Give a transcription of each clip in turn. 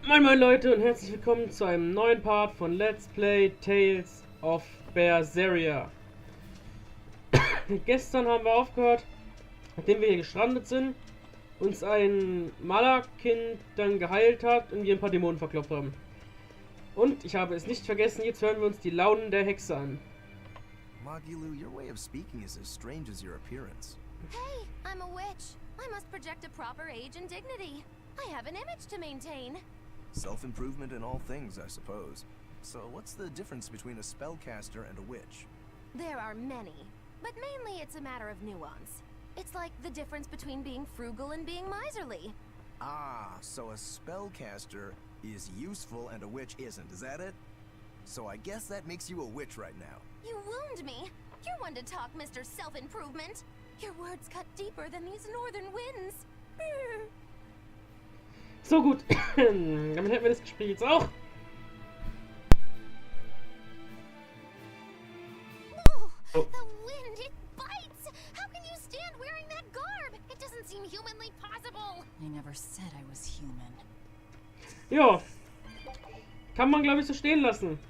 Moin moin Leute und herzlich willkommen zu einem neuen Part von Let's Play Tales of Berseria. Gestern haben wir aufgehört, nachdem wir hier gestrandet sind, uns ein Malerkind dann geheilt hat und wir ein paar Dämonen verkloppt haben. Und ich habe es nicht vergessen, jetzt hören wir uns die Launen der Hexe an. Magilu, your way of speaking is as strange as your appearance. Hey, I'm a witch. I must project a proper age and dignity. I have an image to maintain. Self-improvement in all things, I suppose. So what's the difference between a spellcaster and a witch? There are many, but mainly it's a matter of nuance. It's like the difference between being frugal and being miserly. Ah, so a spellcaster is useful and a witch isn't, is that it? So I guess that makes you a witch right now. You wound me. You're one to talk, Mr. Self-Improvement. Your words cut deeper than these northern winds. So gut, damit hätten wir das Gespräch jetzt auch. Oh, the wind, it bites! How can you stand wearing that garb? It doesn't seem humanly possible. I never said I was human. Ja, kann man glaube ich so stehen lassen.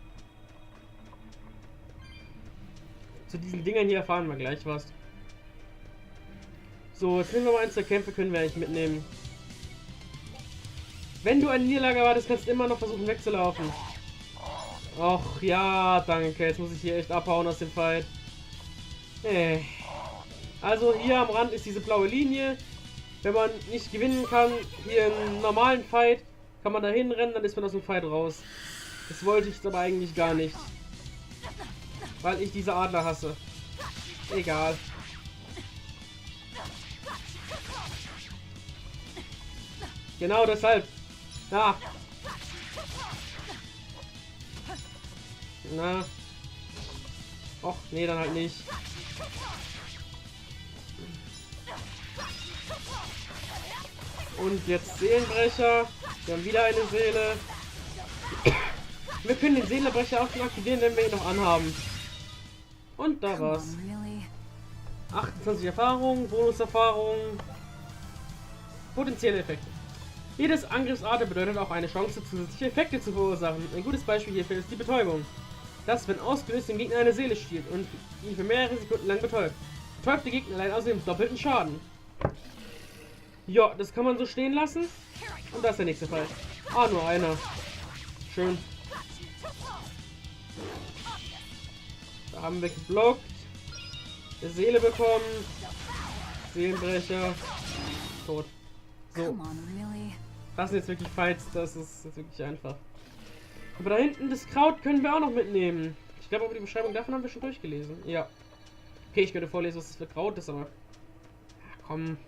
Zu diesen Dingern hier erfahren wir gleich was. So, jetzt nehmen wir mal eins der Kämpfe, können wir eigentlich mitnehmen. Wenn du eine Niederlage erwartest, kannst du immer noch versuchen wegzulaufen. Och ja, danke. Jetzt muss ich hier echt abhauen aus dem Fight. Also hier am Rand ist diese blaue Linie. Wenn man nicht gewinnen kann, hier im normalen Fight, kann man da hinrennen, dann ist man aus dem Fight raus. Das wollte ich aber eigentlich gar nicht. Weil ich diese Adler hasse. Egal. Genau deshalb. Na. Na. Och, nee, dann halt nicht. Und jetzt Seelenbrecher. Wir haben wieder eine Seele. Wir können den Seelenbrecher auch schon aktivieren, wenn wir ihn noch anhaben. Und da war's. 28 Erfahrung, Bonuserfahrung. Potenzielle Effekte. Jedes Angriffsart bedeutet auch eine Chance, zusätzliche Effekte zu verursachen. Ein gutes Beispiel hierfür ist die Betäubung. Das, wenn ausgelöst, dem Gegner eine Seele stiehlt und ihn für mehrere Sekunden lang betäubt. Betäubte Gegner leiden außerdem doppelten Schaden. Ja, das kann man so stehen lassen. Und da ist der nächste Fall. Ah, nur einer. Schön. Da haben wir geblockt. Eine Seele bekommen. Seelenbrecher. Tot. So. Das sind jetzt wirklich Fights, das ist jetzt wirklich einfach. Aber da hinten das Kraut können wir auch noch mitnehmen. Ich glaube aber die Beschreibung davon haben wir schon durchgelesen. Ja. Okay, ich könnte vorlesen, was das für Kraut ist, aber... Ja, komm,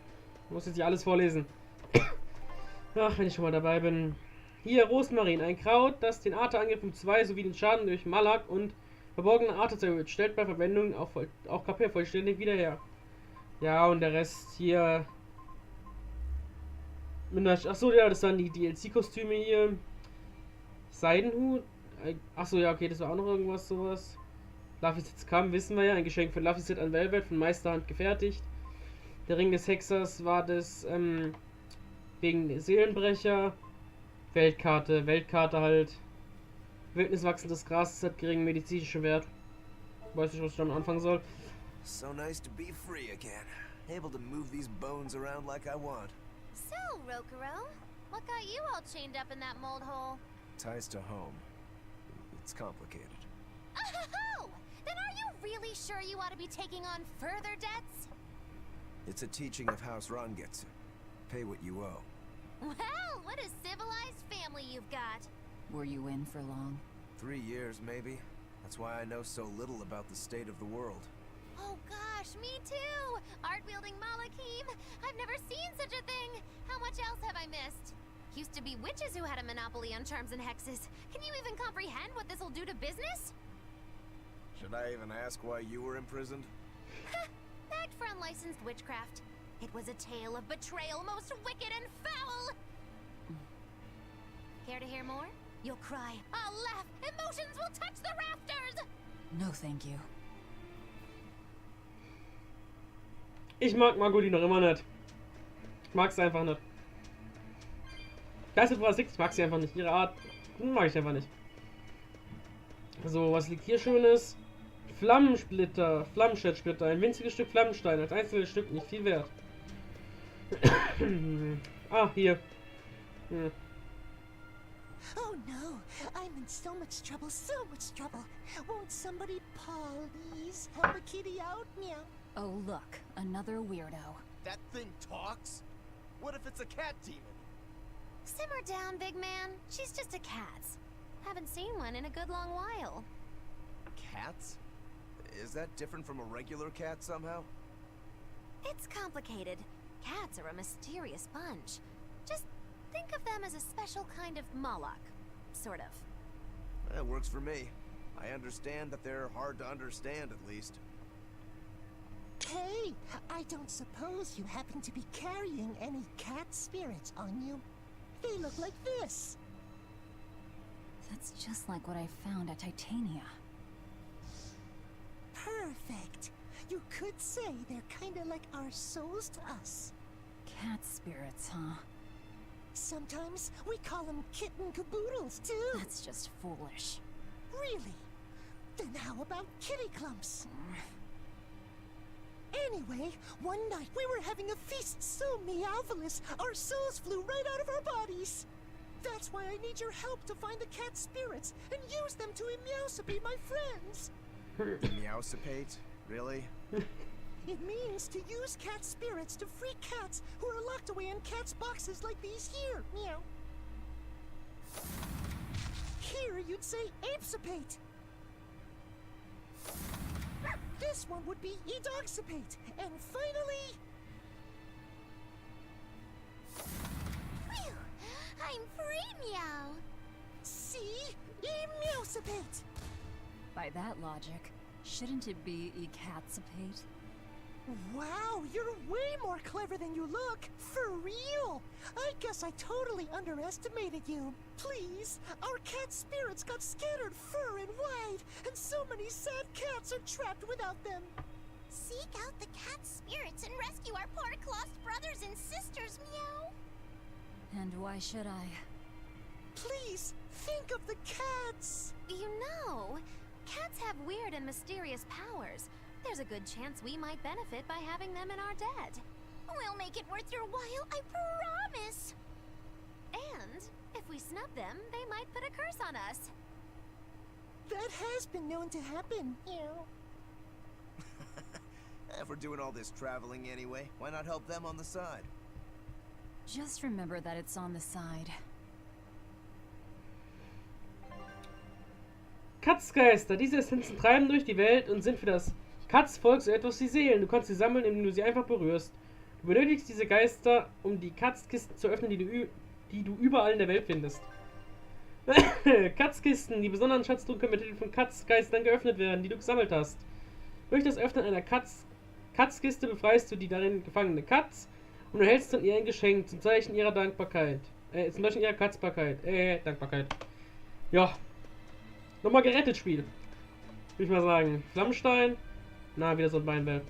ich muss jetzt nicht alles vorlesen. Ach, wenn ich schon mal dabei bin. Hier, Rosmarin, ein Kraut, das den Arterangriff um 2 sowie den Schaden durch Malak und verborgene Arter erhöht. Stellt bei Verwendung auch KP vollständig wieder her. Ja, und der Rest hier... Achso, ja, das waren die DLC-Kostüme hier. Seidenhut. Achso, ja, okay, das war auch noch irgendwas, sowas. Laphicet kam, wissen wir ja. Ein Geschenk von Laphicet an Velvet, von Meisterhand gefertigt. Der Ring des Hexers war das, wegen der Seelenbrecher. Weltkarte halt. Wildniswachsendes Gras hat geringen medizinischen Wert. Weiß nicht, was ich damit anfangen soll. So nice to be free again. Able to move these bones around like I want. So, Rokuro, what got you all chained up in that mold hole? Ties to home. It's complicated. Oh! Then are you really sure you ought to be taking on further debts? It's a teaching of House Rangetsu. Pay what you owe. Well, what a civilized family you've got. Were you in for long? 3 years, maybe. That's why I know so little about the state of the world. Oh gosh, me too! Art-wielding Malakim! I've never seen such a thing! How much else have I missed? Used to be witches who had a monopoly on charms and hexes. Can you even comprehend what this'll do to business? Should I even ask why you were imprisoned? Bagged for unlicensed witchcraft. It was a tale of betrayal most wicked and foul! Care to hear more? You'll cry, I'll laugh, emotions will touch the rafters! No, thank you. Ich mag Magoli noch immer nicht. Ich mag es einfach nicht. Geister ich mag sie einfach nicht. Ihre Art mag ich einfach nicht. So, was liegt hier Schönes? Flammensplitter, Flammenschwertsplitter, ein winziges Stück Flammenstein, als einzelnes Stück, nicht viel wert. Ah, hier. Hm. Oh no, I'm in so much trouble, so much trouble. Won't somebody please help a kitty out? Meow. Oh, look, another weirdo. That thing talks? What if it's a cat demon? Simmer down, big man. She's just a cat. Haven't seen one in a good long while. Cats? Is that different from a regular cat somehow? It's complicated. Cats are a mysterious bunch. Just think of them as a special kind of Moloch. Sort of. That works for me. I understand that they're hard to understand, at least. Hey, I don't suppose you happen to be carrying any cat spirits on you? They look like this. That's just like what I found at Titania. Perfect. You could say they're kinda like our souls to us. Cat spirits, huh? Sometimes we call them kitten caboodles, too. That's just foolish. Really? Then how about kitty clumps? Anyway, one night we were having a feast so meowvelous, our souls flew right out of our bodies. That's why I need your help to find the cat spirits and use them to meowsipate my friends. Meowsipate? Really? It means to use cat spirits to free cats who are locked away in cats' boxes like these here. Meow. Here you'd say apesipate. This one would be edogsipate. And finally... Phew! I'm free, meow! See? Emeowsipate! By that logic, shouldn't it be ecatsipate? Wow, you're way more clever than you look. For real. I guess I totally underestimated you. Please, our cat spirits got scattered far and wide, and so many sad cats are trapped without them. Seek out the cat spirits and rescue our poor lost brothers and sisters, meow! And why should I? Please, think of the cats. You know, cats have weird and mysterious powers. There's a good chance we might benefit by having them in our dead. We'll make it worth your while, I promise! And if we snub them, they might put a curse on us. That has been known to happen. Meow. If we're doing all this traveling anyway, why not help them on the side? Just remember that it's on the side. Katzgeister. Diese Essenzen treiben durch die Welt und sind für das Katzvolk so etwas wie Seelen. Du kannst sie sammeln, indem du sie einfach berührst. Du benötigst diese Geister, um die Katzkisten zu öffnen, die du überall in der Welt findest. Katzkisten. Die besonderen Schatztruhen können mit Hilfe von Katzgeistern geöffnet werden, die du gesammelt hast. Durch das Öffnen einer Katzkiste befreist du die darin gefangene Katz und erhältst von ihr ein Geschenk zum Zeichen ihrer Dankbarkeit. Zum Zeichen ihrer Katzbarkeit. Dankbarkeit. Ja. Nochmal gerettet, Spiel. Würde ich mal sagen. Flammenstein. Na, wieder so ein Beinbell.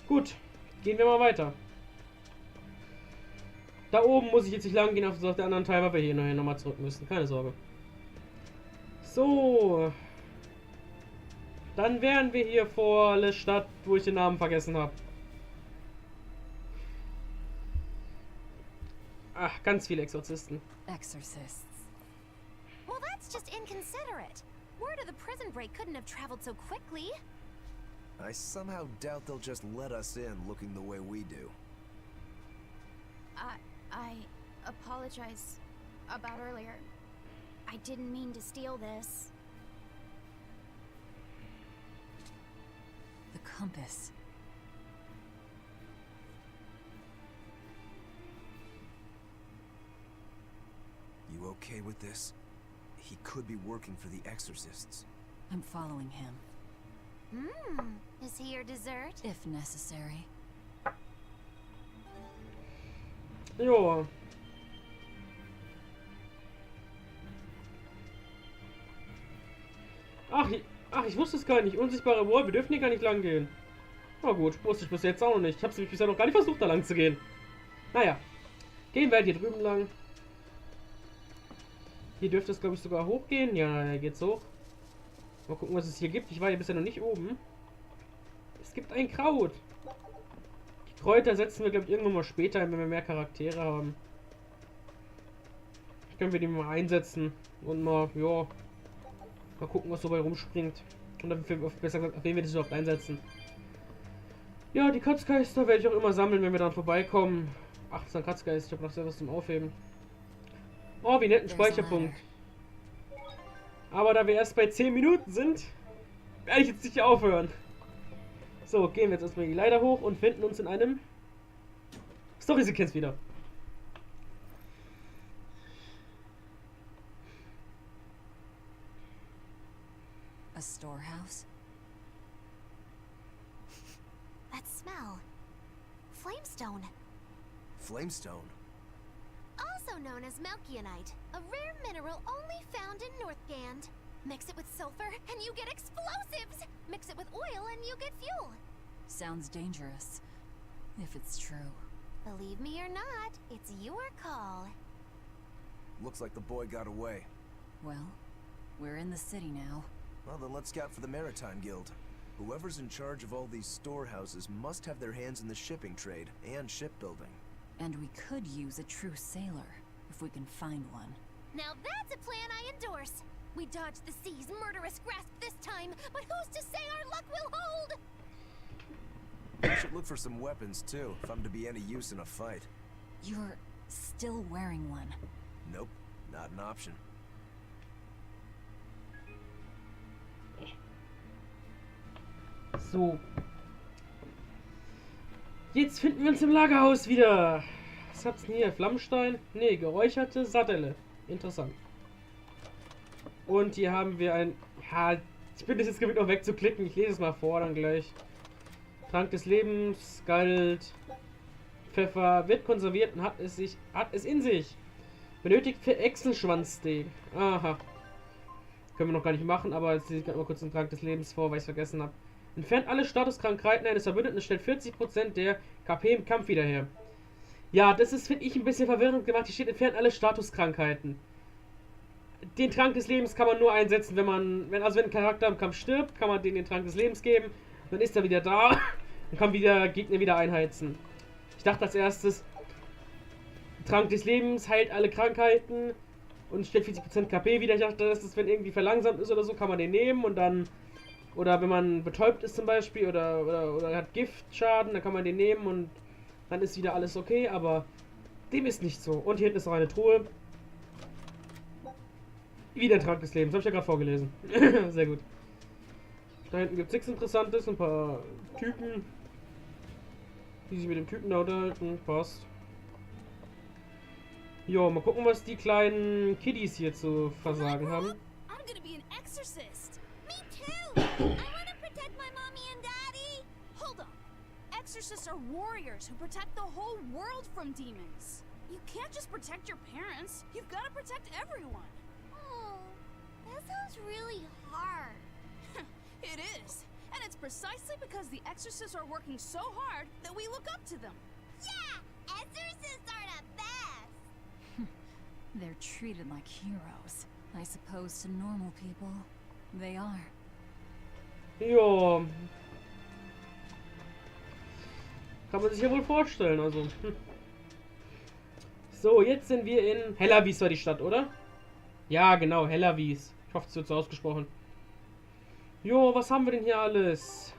Gut. Gehen wir mal weiter. Da oben muss ich jetzt nicht lang gehen auf der anderen Teil, weil wir hier nachher nochmal zurück müssen. Keine Sorge. So. Dann wären wir hier vor der Stadt, wo ich den Namen vergessen habe. Ach, ganz viele Exorzisten. Exorcists. Well, that's just inconsiderate. Word of the prison break couldn't have traveled so quickly. I somehow doubt they'll just let us in looking the way we do. I apologize about earlier. I didn't mean to steal this. The compass. You okay with this? He could be working for the exorcists. I'm following him, Is he your dessert? if necessary. Jo. Ach, ich wusste es gar nicht. Unsichtbare Wall, wir dürfen hier gar nicht lang gehen. Na gut, wusste ich bis jetzt auch noch nicht. Ich habe es bisher noch gar nicht versucht, da lang zu gehen. Naja. Gehen wir halt hier drüben lang. Hier dürfte es, glaube ich, sogar hochgehen. Ja, er geht's hoch. Mal gucken, was es hier gibt. Ich war hier bisher noch nicht oben. Es gibt ein Kraut. Die Kräuter setzen wir, glaube ich, irgendwann mal später ein, wenn wir mehr Charaktere haben. Können wir die mal einsetzen. Und mal, ja, mal gucken, was so bei rumspringt. Und dann, besser gesagt, auf wen wir das überhaupt einsetzen. Ja, die Katzgeister werde ich auch immer sammeln, wenn wir dann vorbeikommen. 18 Katzgeist, ich habe noch selber was zum Aufheben. Oh, wie netten Speicherpunkt. Aber da wir erst bei 10 Minuten sind, werde ich jetzt nicht aufhören. So, gehen wir jetzt erstmal die Leiter hoch und finden uns in einem Story-Sequenz wieder. A storehouse? That smell. Flamestone. Flamestone. Also known as Melchionite, a rare mineral only found in Northgand. Mix it with sulfur and you get explosives! Mix it with oil and you get fuel. Sounds dangerous. If it's true. Believe me or not, it's your call. Looks like the boy got away. Well, we're in the city now. Well, then let's scout for the Maritime Guild. Whoever's in charge of all these storehouses must have their hands in the shipping trade and shipbuilding. And we could use a true sailor, if we can find one. Now that's a plan I endorse. We dodged the sea's murderous grasp this time, but who's to say our luck will hold? I should look for some weapons too, if I'm to be any use in a fight. You're still wearing one. Nope, not an option. So. Jetzt finden wir uns im Lagerhaus wieder. Was hat's denn hier? Flammenstein? Ne, geräucherte Sardelle. Interessant. Und hier haben wir ein... Ja, ich bin das jetzt gewöhnt, noch wegzuklicken. Ich lese es mal vor, dann gleich. Trank des Lebens, Galt, Pfeffer, wird konserviert und hat es in sich. Benötigt für Echsenschwanzsteak. Aha. Können wir noch gar nicht machen, aber jetzt lese ich gerade mal kurz den Trank des Lebens vor, weil ich es vergessen habe. Entfernt alle Statuskrankheiten eines Verbündeten und stellt 40% der KP im Kampf wieder her. Ja, das ist, finde ich, ein bisschen verwirrend gemacht. Hier steht, entfernt alle Statuskrankheiten. Den Trank des Lebens kann man nur einsetzen, wenn ein Charakter im Kampf stirbt, kann man den Trank des Lebens geben. Dann ist er wieder da und kann Gegner wieder einheizen. Ich dachte als erstes, Trank des Lebens heilt alle Krankheiten und stellt 40% KP wieder. Ich dachte, dass das, wenn irgendwie verlangsamt ist oder so, kann man den nehmen und dann... Oder wenn man betäubt ist zum Beispiel oder hat Giftschaden, dann kann man den nehmen und dann ist wieder alles okay, aber dem ist nicht so. Und hier hinten ist noch eine Truhe. Wieder ein Trank des Lebens, habe ich ja gerade vorgelesen. Sehr gut. Da hinten gibt es nichts Interessantes, ein paar Typen, die sich mit dem Typen da unterhalten. Passt. Jo, mal gucken, was die kleinen Kiddies hier zu versagen haben. I'm gonna be an exorcist. Me too. I wanna protect my mommy and daddy. Hold on. Exorcists are warriors who protect the whole world from demons. You can't just protect your parents. You've got to protect everyone. Oh, that sounds really hard. It is. And it's precisely because the exorcists are working so hard that we look up to them. Yeah, exorcists are the best. They're treated like heroes. I suppose to normal people, they are. Ja. Kann man sich ja wohl vorstellen, also. So, jetzt sind wir in Hellawies, war die Stadt, oder? Ja, genau, Hellawies. Ich hoffe, es wird so ausgesprochen. Jo, was haben wir denn hier alles?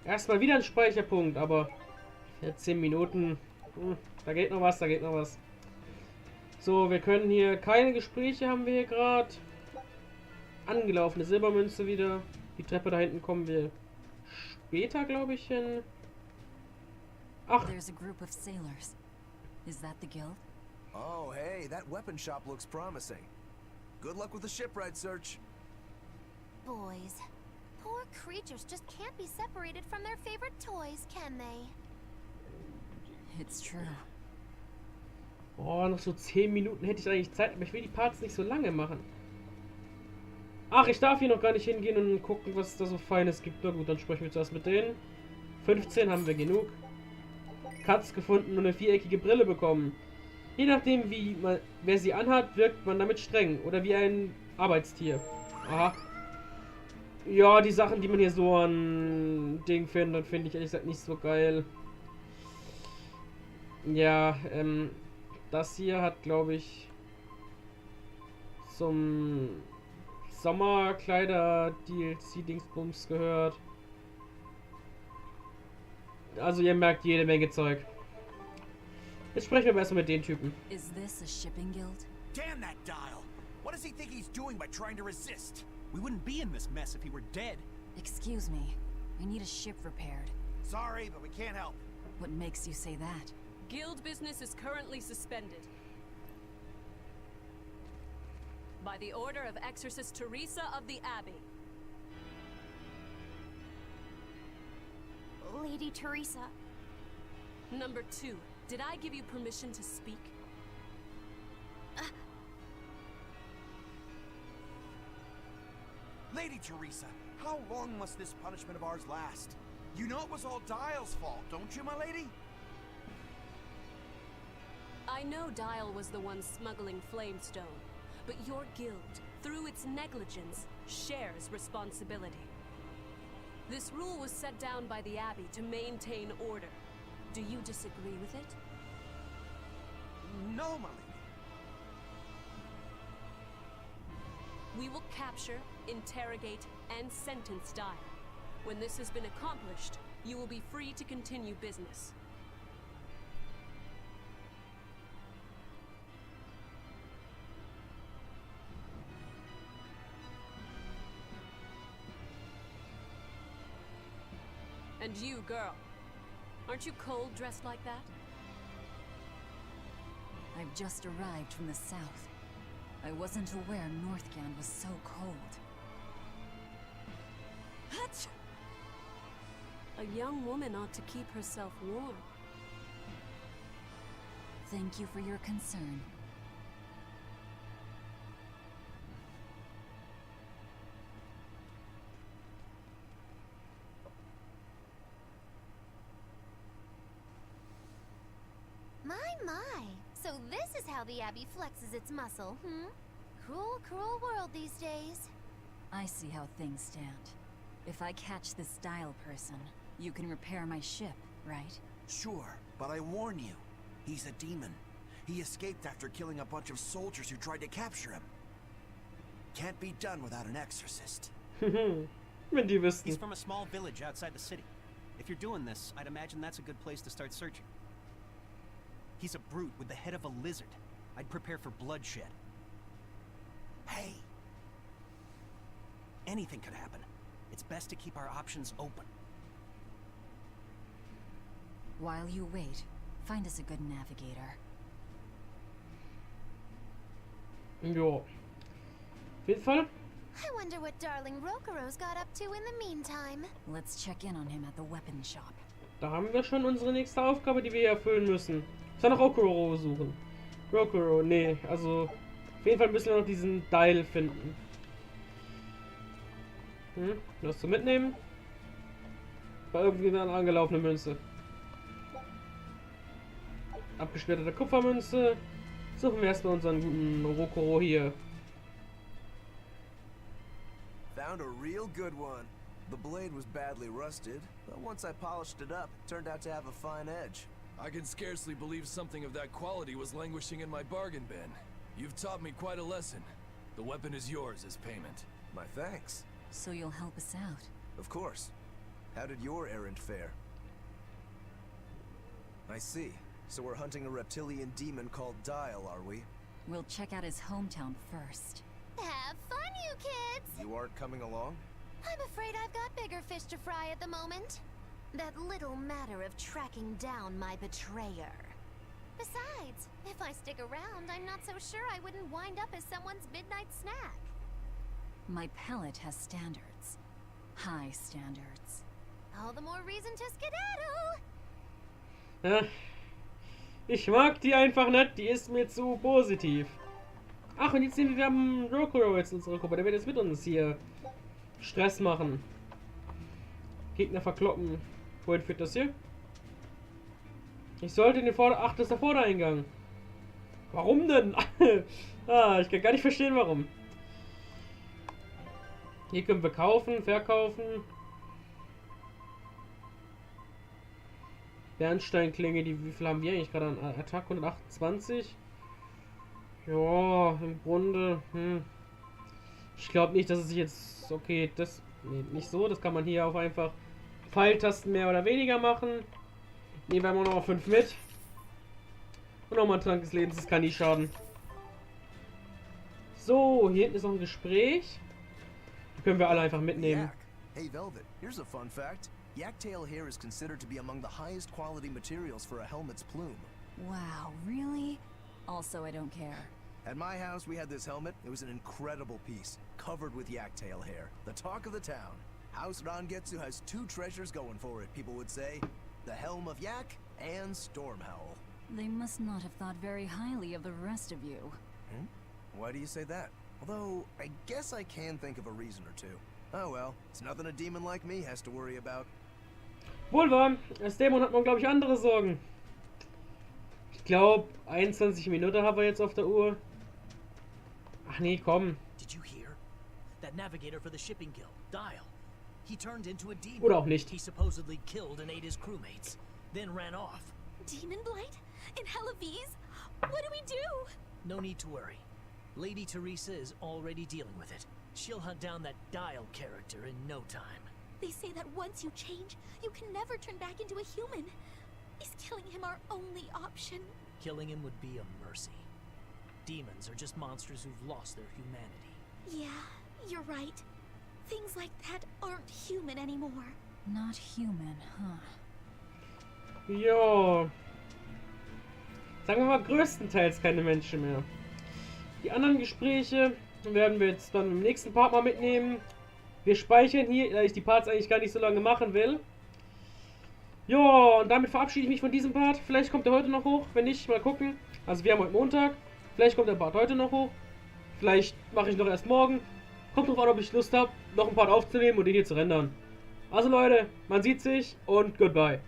Erstmal wieder ein Speicherpunkt, aber 10 Minuten. Da geht noch was, da geht noch was. So, wir können hier keine Gespräche haben wir hier gerade. Angelaufene Silbermünze wieder. Die Treppe da hinten kommen wir später, glaube ich, hin. Ach. There's a group of sailors. Is that the guild? Oh, hey, that weapon shop looks promising. Good luck with the shipwright search. Boys, poor creatures just can't be separated from their favorite toys, can they? It's true. Oh, noch so 10 Minuten hätte ich eigentlich Zeit, aber ich will die Parts nicht so lange machen. Ach, ich darf hier noch gar nicht hingehen und gucken, was es da so Feines gibt. Na gut, dann sprechen wir zuerst mit denen. 15 haben wir genug. Katz gefunden und eine viereckige Brille bekommen. Je nachdem, wer sie anhat, wirkt man damit streng oder wie ein Arbeitstier. Aha. Ja, die Sachen, die man hier so an Ding findet, finde ich ehrlich gesagt nicht so geil. Ja, das hier hat, glaube ich, zum Sommerkleider-DLC-Dingsbums gehört. Also ihr merkt jede Menge Zeug. Jetzt sprechen wir aber erstmal mit den Typen. Is this a shipping guild? Damn that dial! What does he think he's doing by trying to resist? We wouldn't be in this mess if he were dead. Excuse me. I need a ship repaired. Sorry, but we can't help. What makes you say that? Guild business is currently suspended. By the order of Exorcist Teresa of the Abbey. Lady Teresa. Number 2, did I give you permission to speak? Lady Teresa, how long must this punishment of ours last? You know it was all Dial's fault, don't you, my lady? I know Dial was the one smuggling Flamestone, but your guild, through its negligence, shares responsibility. This rule was set down by the Abbey to maintain order. Do you disagree with it? No, my lady. We will capture, interrogate, and sentence Dial. When this has been accomplished, you will be free to continue business. And you, girl, aren't you cold dressed like that? I've just arrived from the south. I wasn't aware Northgand was so cold. What? A young woman ought to keep herself warm. Thank you for your concern. My. So this is how the Abbey flexes its muscle, Cruel, cruel world these days. I see how things stand. If I catch this Dial person, you can repair my ship, right? Sure, but I warn you, he's a demon. He escaped after killing a bunch of soldiers who tried to capture him. Can't be done without an exorcist. Wenn die wüssten. He's from a small village outside the city. If you're doing this, I'd imagine that's a good place to start searching. He's a brute with the head of a lizard. I'd prepare for bloodshed. Hey, Anything could happen. It's best to keep our options open. While you wait, find us a good navigator. Jo. Auf jeden Fall. I wonder what darling Rokuro's got up to in the meantime. Let's check in on him at the weapon shop. Da haben wir schon unsere nächste Aufgabe, die wir hier erfüllen müssen. Ich soll noch Rokuro suchen. Rokuro, nee, also auf jeden Fall müssen wir noch diesen Dial finden. Was zu mitnehmen? War irgendwie eine angelaufene Münze. Abgesplitterte Kupfermünze. Suchen wir erstmal unseren guten Rokuro hier. Found a real good one. The blade was badly rusted, but once I polished it up, it turned out to have a fine edge. I can scarcely believe something of that quality was languishing in my bargain bin. You've taught me quite a lesson. The weapon is yours as payment. My thanks. So you'll help us out. Of course. How did your errand fare? I see. So we're hunting a reptilian demon called Dial, are we? We'll check out his hometown first. Have fun, you kids! You aren't coming along? I'm afraid I've got bigger fish to fry at the moment. That little matter of tracking down my betrayer. Besides, if I stick around, I'm not so sure I wouldn't wind up as someone's midnight snack. My pellet has standards. High standards. All the more reason to skedaddle! Ja. Ich mag die einfach nicht, die ist mir zu positiv. Ach, und jetzt sehen wir haben Rokuro jetzt in unserer Gruppe. Der wird jetzt mit uns hier Stress machen. Gegner verkloppen. Wohin führt das hier? Ich sollte in den Ach, das ist der Vordereingang. Warum denn? Ich kann gar nicht verstehen, warum. Hier können wir kaufen, verkaufen. Bernsteinklinge, wie viel haben wir eigentlich gerade an Attacke? 128. Ja, im Grunde. Ich glaube nicht, dass es sich jetzt. Okay, das. Nee, nicht so. Das kann man hier auch einfach Pfeiltasten mehr oder weniger machen. Nehmen wir mal noch 5 mit. Und nochmal ein Trank des Lebens, das kann nie schaden. So, hier hinten ist noch ein Gespräch. Die können wir alle einfach mitnehmen. Yak. Hey Velvet, here's a fun fact. Yak-tail hair is considered to be among the highest quality materials for a helmet's plume. Wow, really? Also, I don't care. At my house, we had this helmet. It was an incredible piece, covered with yak-tail hair. The talk of the town. House Rangetsu has 2 treasures going for it, people would say. The Helm of Yak and Stormhowl. They must not have thought very highly of the rest of you. Why do you say that? Although, I guess I can think of a reason or two. Oh well, it's nothing a demon like me has to worry about. Wohl wahr, als Dämon hat man, glaube ich, andere Sorgen. Ich glaube, 21 Minuten haben wir jetzt auf der Uhr. Ach nee, komm. Did you hear? That navigator for the shipping guild, Dial. He turned into a demon. Oder auch nicht. He supposedly killed and ate his crewmates, then ran off. Demon Blight? In Helaviz? What do we do? No need to worry. Lady Teresa is already dealing with it. She'll hunt down that Dial character in no time. They say that once you change, you can never turn back into a human. Is killing him our only option? Killing him would be a mercy. Demons are just monsters who've lost their humanity. Yeah, you're right. Things like that aren't human anymore. Not human, huh? Ja. Sagen wir mal größtenteils keine Menschen mehr. Die anderen Gespräche werden wir jetzt dann im nächsten Part mal mitnehmen. Wir speichern hier, da ich die Parts eigentlich gar nicht so lange machen will. Ja, und damit verabschiede ich mich von diesem Part. Vielleicht kommt er heute noch hoch, wenn nicht, mal gucken. Also wir haben heute Montag. Vielleicht kommt der Part heute noch hoch. Vielleicht mache ich noch erst morgen. Kommt drauf an, ob ich Lust habe, noch ein Part aufzunehmen und den hier zu rendern. Also Leute, man sieht sich und goodbye.